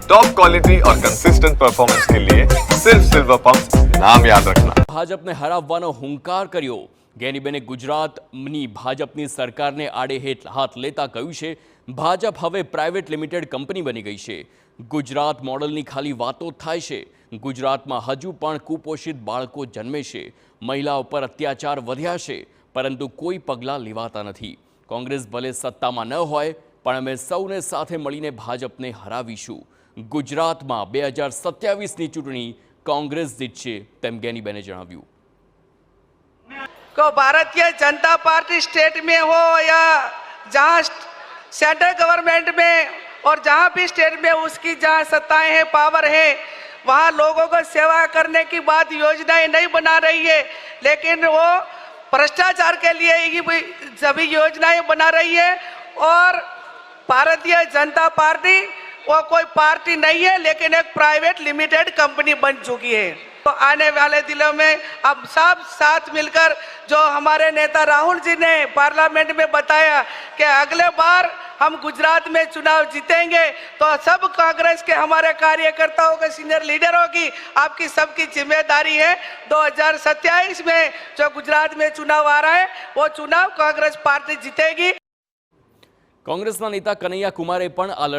Top quality और consistent performance के लिए सिर्फ सिल्वर पंप नाम याद रखना। ભાજપને હરાવવાનો હુંકાર કર્યો। ગેનીબેને ગુજરાતની ભાજપની સરકારને આડે હાથ લેતા કહ્યું છે, ભાજપ હવે પ્રાઇવેટ લિમિટેડ કંપની બની ગઈ છે। ગુજરાત મોડલની ખાલી વાતો થાય છે। ગુજરાતમાં હજુ પણ કુપોષિત બાળકો જન્મે છે। મહિલાઓ પર અત્યાચાર વધ્યા છે, પરંતુ કોઈ પગલાં લેવાતા નથી। કોંગ્રેસ ભલે સત્તામાં ન હોય, પણ અમે સૌને સાથે મળીને ભાજપને હરાવીશું। ગુજરાતમાં 2027ની ચૂંટણી कांग्रेस जीतશે તેમ ગેનીબેને જણાવ્યું। को भारतीय जनता पार्टी स्टेट में हो या जहां सेंट्रल गवर्नमेंट में और जहां भी स्टेट में उसकी जहां सत्ताएं हैं, पावर है, वहां लोगों को सेवा करने की बात योजनाएं नहीं बना रही है, लेकिन वो भ्रष्टाचार के लिए ही सभी योजनाएं बना रही है। और भारतीय जनता पार्टी वो कोई पार्टी नहीं है, लेकिन एक प्राइवेट लिमिटेड कंपनी बन चुकी है। तो आने वाले दिनों में अब सब साथ मिलकर, जो हमारे नेता राहुल जी ने पार्लियामेंट में बताया कि अगले बार हम गुजरात में चुनाव जीतेंगे, तो सब कांग्रेस के हमारे कार्यकर्ताओं के सीनियर लीडरों की, आपकी सबकी जिम्मेदारी है। 2027 में जो गुजरात में चुनाव आ रहा है, वो चुनाव कांग्रेस पार्टी जीतेगी। कांग्रेसना नेता कन्हैया कुमारे पण आ